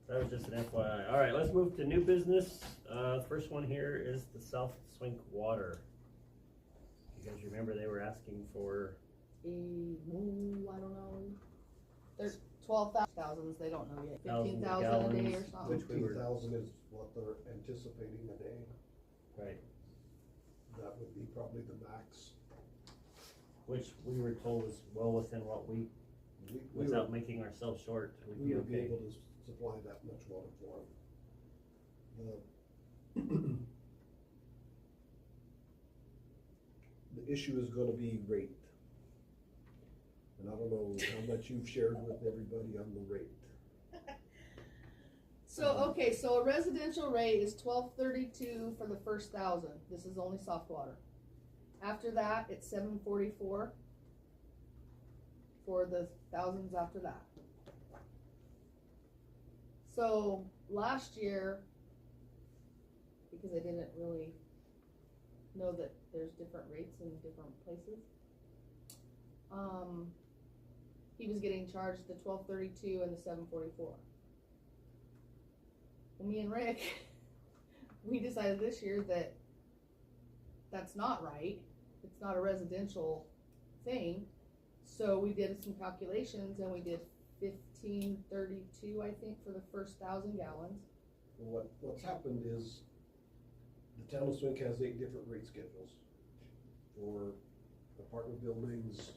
That was just an FYI. All right, let's move to new business. First one here is the South Swink water. You guys remember they were asking for? I don't know. There's 12,000. They don't know yet. 15,000 a day or something. 15,000 is what they're anticipating a day. Right. That would be probably the max. Which we were told is well within what we without making ourselves short, we would be okay. able to supply that much water for them. The issue is gonna be rate. And I don't know how much you've shared with everybody on the rate. So, okay, so a residential rate is $12.32 for the first 1,000. This is only soft water. After that, it's $7.44 for the thousands after that. So last year, because I didn't really know that there's different rates in different places, he was getting charged the $12.32 and the $7.44. Well, me and Rick, we decided this year that that's not right. It's not a residential thing. So we did some calculations and we did $15.32, I think, for the first 1,000 gallons. Well, what's happened is the town of Swink has 8 different rate schedules for apartment buildings,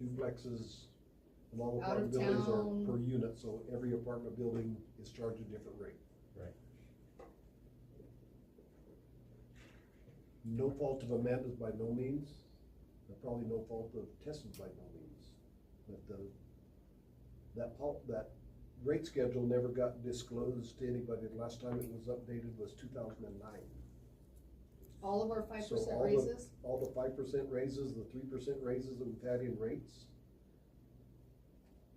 duplexes, and all apartment buildings are per unit, so every apartment building is charged a different rate. Right. No fault of Amanda's by no means, and probably no fault of Tessa's by no means. But that rate schedule never got disclosed to anybody. The last time it was updated was 2009. All of our 5% raises? All the 5% raises, the 3% raises that we've had in rates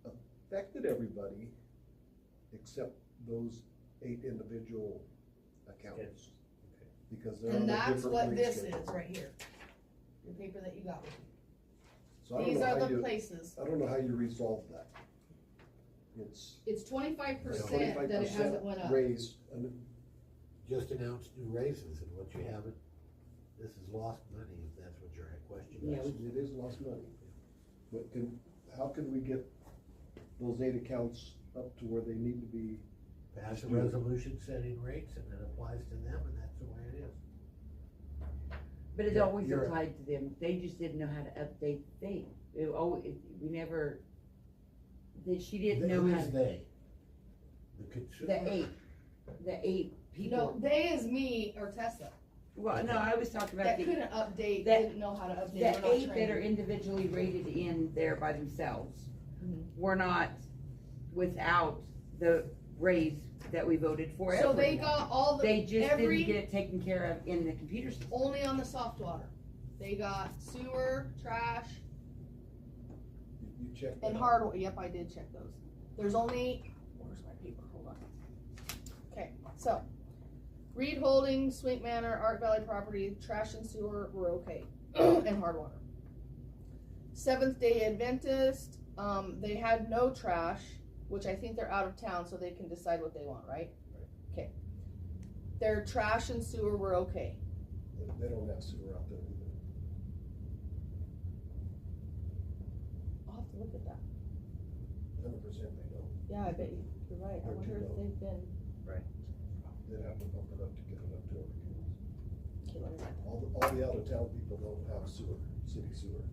affected everybody except those 8 individual accounts. Okay. Because they're And on a that's different what rate this schedule. is right here. Your paper that you got with you. So I don't These know are how the you- places. I don't know how you resolve that. It's 25% that it hasn't went up. Raise, and Just announced new raises, and what you haven't, this is lost money, if that's what your question is. it is lost money. But how can we get those 8 accounts up to where they need to be? Pass a resolution setting rates, and it applies to them, and that's the way it is. But it Yeah, always you're applied to them, they just didn't know how to update the thing. We never, she didn't know how Who's to. they? The consumer? The eight people. No, they is me or Tessa. Well, no, I was talking about That the couldn't update, that- didn't know how to update. We're not 8 that trained. are individually rated in there by themselves. Mhm. Were not without the raise that we voted for. So they everyone. got all the, They just every, didn't get it taken care of in the computer system. only on the soft water. They got sewer, trash, You check that and out. hard, yep, I did check those. There's only, where's my paper, hold on. Okay, so, Reed Holdings, Swink Manor, Art Valley Property, trash and sewer were okay, and hard water. Seventh Day Adventist, they had no trash, which I think they're out of town, so they can decide what they want, right? Right. Okay. Their trash and sewer were okay. They don't have sewer out there either. I'll have to look at that. 100% they don't. Yeah, I bet you're right. I They're wonder too if low. they've been. They'd have to bump it up to get it up to our accounts. Okay, let me write that. All the out of town people don't have sewer, city sewer.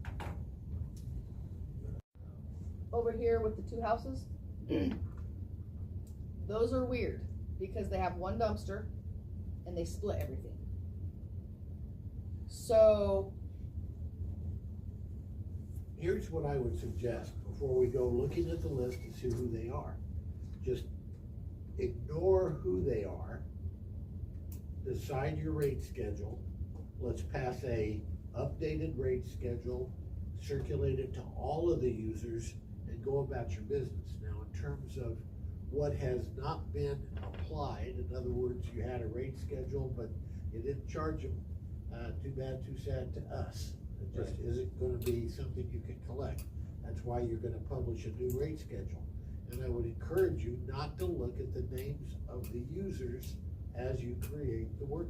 Over here with the 2 houses, those are weird because they have one dumpster and they split everything. So, Here's what I would suggest, before we go looking at the list and see who they are. Just ignore who they are, decide your rate schedule, let's pass a updated rate schedule, circulate it to all of the users, and go about your business. Now, in terms of what has not been applied, in other words, you had a rate schedule, but you didn't charge them, too bad, too sad to us. It just isn't gonna be something you can collect. That's why you're gonna publish a new rate schedule. And I would encourage you not to look at the names of the users as you create the work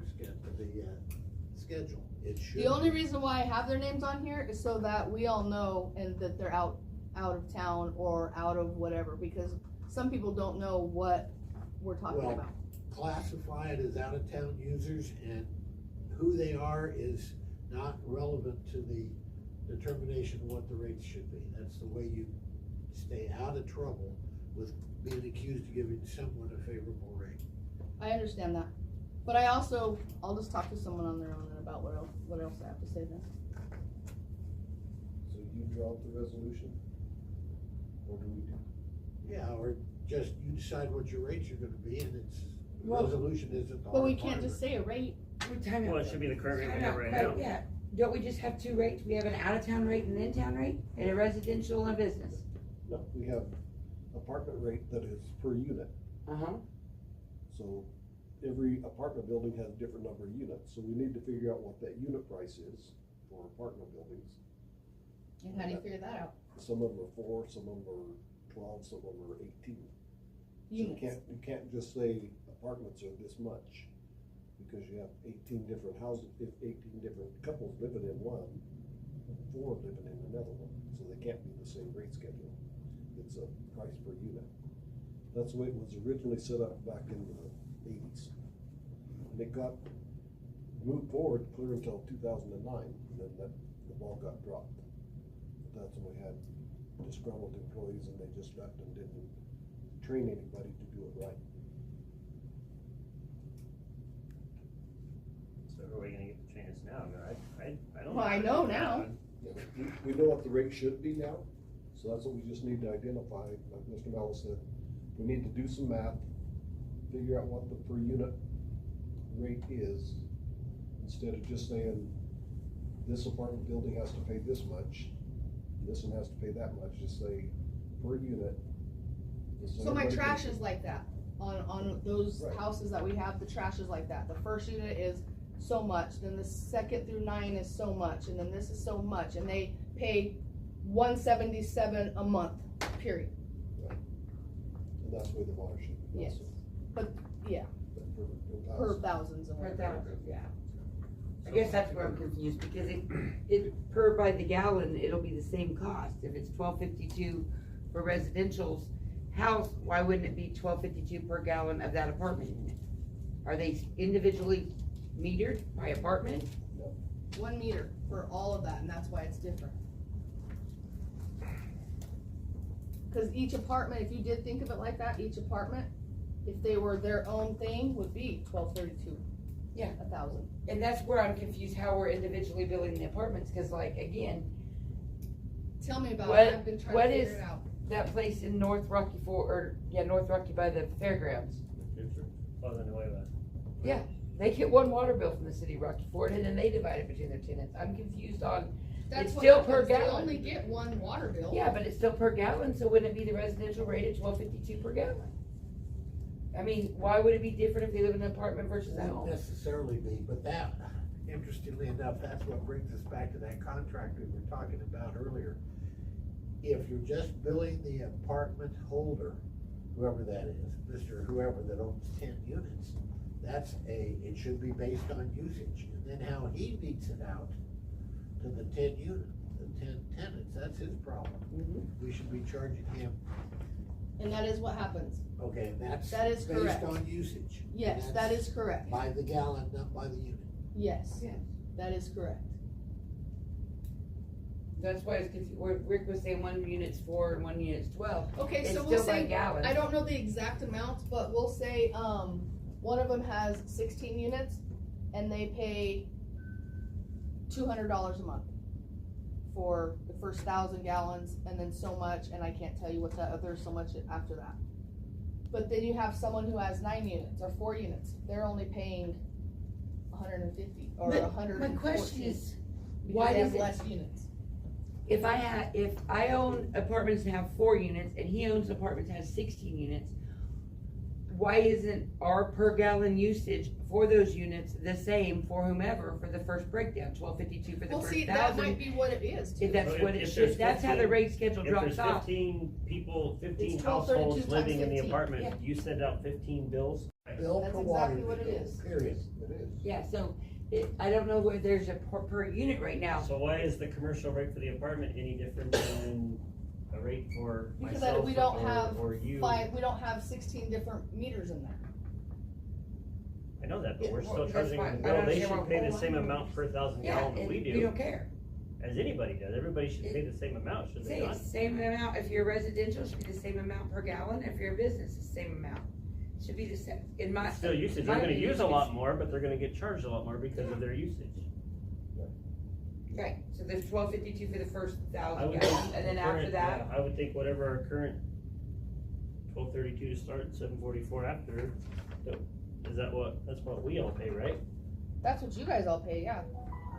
schedule. It should. The only reason why I have their names on here is so that we all know and that they're out of town or out of whatever, because some people don't know what we're talking Well, about. Classify it as out-of-town users, and who they are is not relevant to the determination of what the rates should be. That's the way you stay out of trouble with being accused of giving someone a favorable rate. I understand that, but I'll just talk to someone on their own and about what else I have to say then. So you draw up the resolution? Or do we do? Yeah, or just you decide what your rates are gonna be, and it's, the Well- resolution isn't the But we hard part can't of just it. say a rate. Well, it should be the current rate we have right now. Yeah, don't we just have two rates? We have an out-of-town rate and an in-town rate, and a residential and a business. No, we have apartment rate that is per unit. Uh-huh. So every apartment building has a different number of units, so we need to figure out what that unit price is for apartment buildings. And how do you figure that out? Some of them are 4, some of them are 12, some of them are 18. So Units. you can't just say apartments are this much, because you have 18 different houses, 18 different couples living in one, 4 living in another one, so they can't be the same rate schedule. It's a price per unit. That's the way it was originally set up back in the 80s. And it got moved forward clear until 2009, and then the ball got dropped. But that's when we had disgruntled employees, and they just left and didn't train anybody to do it right. So who are we gonna get to train us now? I don't. Well, I know now. We know what the rate should be now, so that's what we just need to identify. Like Mr. Mello said, we need to do some math, figure out what the per unit rate is, instead of just saying, this apartment building has to pay this much, this one has to pay that much. Just say per unit. So my trash is like that, on those Right. houses that we have, the trash is like that. The first unit is so much, then the 2nd through 9 is so much, and then this is so much, and they pay $177 a month, period. And that's where the water should be. Yes. also. But, yeah, But per thousands and Per whatever. thousand, yeah. I guess that's where I'm confused, because it per by the gallon, it'll be the same cost. If it's $12.52 for residential's house, why wouldn't it be $12.52 per gallon of that apartment unit? Are they individually metered by apartment? 1 meter for all of that, and that's why it's different. Cause each apartment, if you did think of it like that, each apartment, if they were their own thing, would be $12.32. Yeah. 1,000. And that's where I'm confused how we're individually billing the apartments, cause like, again, Tell me about What- it, I've been trying what to figure is- it out. that place in North Rocky North Rocky by the fairgrounds. Wasn't away with. Yeah, they get one water bill from the city of Rocky Ford, and then they divide it between their tenants. I'm confused on, That's it's what still per happens. They gallon. only get 1 water bill. Yeah, but it's still per gallon, so wouldn't it be the residential rate at $12.52 per gallon? I mean, why would it be different if they live in an apartment versus a Won't home? necessarily be, but that, interestingly enough, that's what brings us back to that contract we were talking about earlier. If you're just billing the apartment holder, whoever that is, Mr. Whoever that owns 10 units, it should be based on usage, and then how he meets it out to the 10 tenants, that's his problem. Mhm. We should be charging him, And that is what happens. okay, That is based correct. on usage. Yes, And that that's is correct. by the gallon, not by the unit. Yes, Yeah. that is correct. That's why it's confused, where Rick was saying one unit's 4 and one unit's 12. Okay, It's so we'll still by say, gallon. I don't know the exact amounts, but we'll say, one of them has 16 units, and they pay $200 a month for the first 1,000 gallons, and then so much, and I can't tell you what the other so much after that. But then you have someone who has 9 units or 4 units, they're only paying 150 or But 114. my question is, because why they does have it, less units? if I own apartments and have 4 units, and he owns apartments and has 16 units, why isn't our per gallon usage for those units the same for whomever for the first breakdown, $12.52 for the Well, first see, that 1,000? might be what it is If too. that's So what it if should, there's that's how the 15 rate schedule If drops there's off. 15 people, 15 It's 12.32 households times living in the 15. apartment, Yeah. you send out 15 bills? Bill That's per water exactly what it bill, is. period. It is. Yeah, so I don't know where there's a per unit right now. So why is the commercial rate for the apartment any different than a rate for Because myself we don't have or you? we don't have 16 different meters in there. I know that, but Yeah, we're well, still that's charging fine. them I a don't bill, they understand should why pay the we're same holding amount per thousand Yeah, gallon that and we we do, don't care. as anybody does, everybody should pay the same amount, should they Say not? it's the same amount, if you're residential, it should be the same amount per gallon, if you're a business, it's the same amount. Should be the same, in my. Still usage, my they're gonna opinion, use a it's- lot more, but they're gonna get charged a lot more because of their usage. Right, so there's $12.52 for the first I 1,000 would gallons, think and then the after current- that, yeah, I would think whatever our current 12.32 to start, 7.44 after, that's what we all pay, right? That's what you guys all pay, yeah.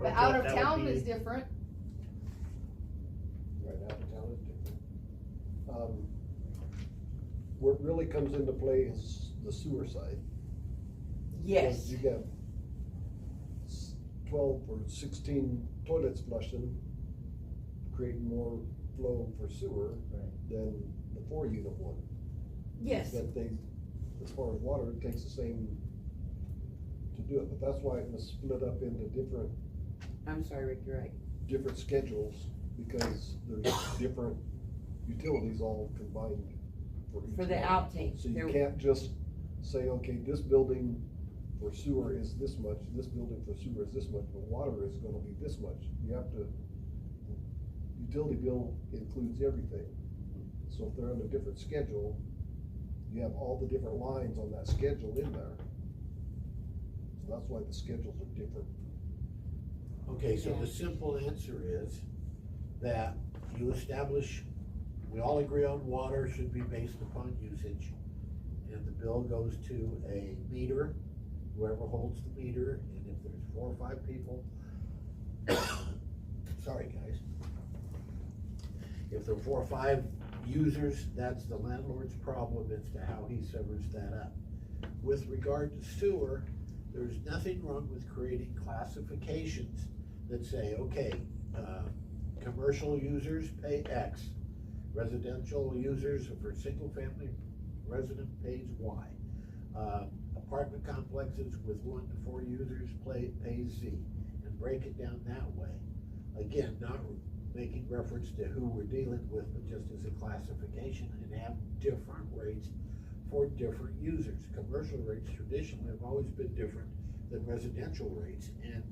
But Okay, out of that would town be- is different. Right, out of town is different. Where it really comes into play is the sewer side. yes, Because you got 12 or 16 toilets flushing, creating more flow for sewer than the 4-unit one. yes, But they, as far as water, it takes the same to do it, but that's why it was split up into I'm sorry, Rick, you're right. different schedules, because there's different utilities all combined for each For the one. outtake, So you there- can't just say, okay, this building for sewer is this much, this building for sewer is this much, but water is gonna be this much. You have to, utility bill includes everything. So if they're on a different schedule, you have all the different lines on that schedule in there. So that's why the schedules are different. Okay, so Yeah. the simple answer is that you establish, we all agree on water should be based upon usage. And the bill goes to a meter, whoever holds the meter, and if there's 4 or 5 people, sorry guys. If there are 4 or 5 users, that's the landlord's problem as to how he severs that up. With regard to sewer, there's nothing wrong with creating classifications that say, okay, commercial users pay X, residential users for single family resident pays Y. Apartment complexes with 1 to 4 users pays Z, and break it down that way. Again, not making reference to who we're dealing with, but just as a classification, and have different rates for different users. Commercial rates traditionally have always been different than residential rates, and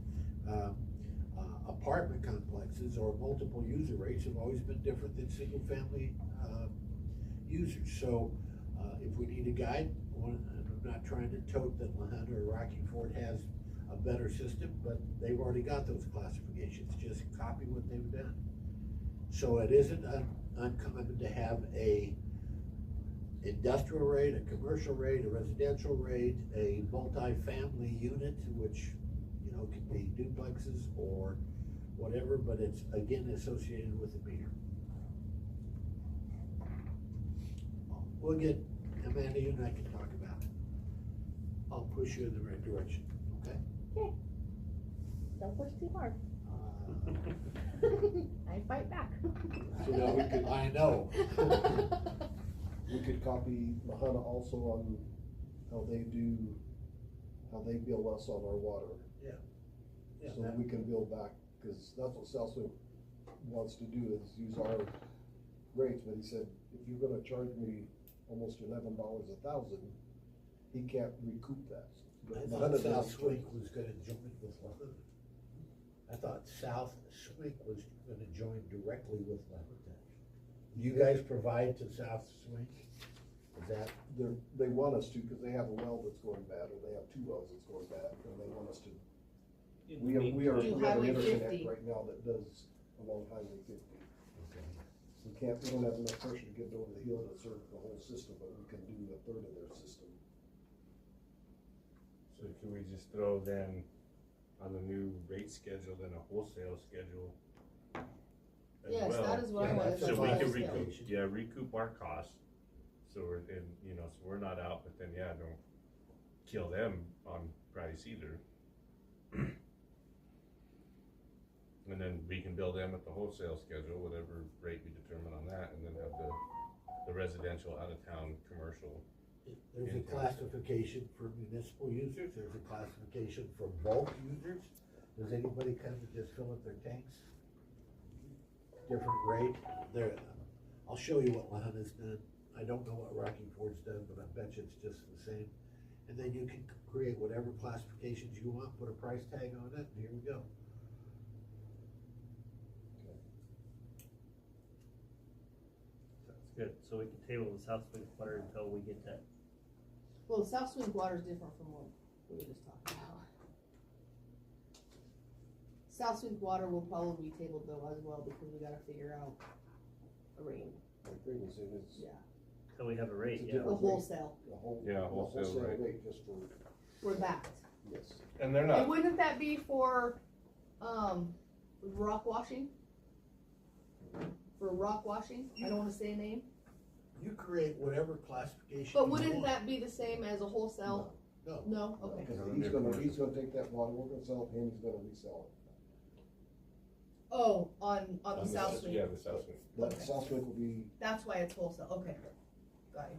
apartment complexes or multiple user rates have always been different than single family users. So if we need a guide, I'm not trying to tote that Lahana or Rocky Ford has a better system, but they've already got those classifications. Just copy what they've done. So it isn't uncommon to have a industrial rate, a commercial rate, a residential rate, a multi-family unit, which, you know, can be duplexes or whatever, but it's again associated with the meter. We'll get, Amanda, you and I can talk about it. I'll push you in the right direction, okay? Okay. Don't push too hard. I fight back. So now we could, I know. we could copy Lahana also on how they bill us on our water. Yeah, So that we can bill back, cause that's what Southwick wants to do, is use our rates, but he said, if you're gonna charge me almost $11 1,000, he can't recoup that. I But thought Lahana South does. Swink was gonna join with Lahana. I thought South Swink was gonna join directly with Lahana. Do you guys provide to South Swink? Is that? They want us to, cause they have a well that's going bad, or they have 2 wells that's going bad, and they want us to. We have Do an Highway interconnect 50. right now that does along Highway 50. We don't have enough pressure to get it over the hill to serve the whole system, but we can do a third of their system. So can we just throw then on the new rate schedule, then a wholesale schedule as Yes, well? that is what I Yeah, wanted. that's So a we whole can scale. recoup our costs. So we're in, so we're not out, but then, yeah, don't kill them on price either. And then we can bill them at the wholesale schedule, whatever rate we determine on that, and then have the residential out of town commercial. There's a classification for municipal users, there's a classification for bulk users. Does anybody come to just fill up their tanks? Different rate, there, I'll show you what Lahana's done. I don't know what Rocky Ford's done, but I bet you it's just the same. And then you can create whatever classifications you want, put a price tag on it, and here we go. Sounds good, so we can table the South Swing water until we get that. Well, the South Swing water is different from what we were just talking about. South Swing water will probably be tabled though as well, because we gotta figure out a rate. Like Greg was saying, it's Yeah, So we have a rate, It's a yeah. the wholesale, the whole. Yeah, the wholesale rate. rate just for, for that. yes. And they're And not, wouldn't that be for, rock washing? For rock washing, I don't wanna say a name, You create whatever classification but you wouldn't want. that be the same as a wholesale? No, No, okay. Because he's gonna take that water, we're gonna sell it, and he's gonna resell it. Oh, on the South Swing, yeah, the South Swing. But Okay. Southwick will be, that's why it's wholesale, okay, got it.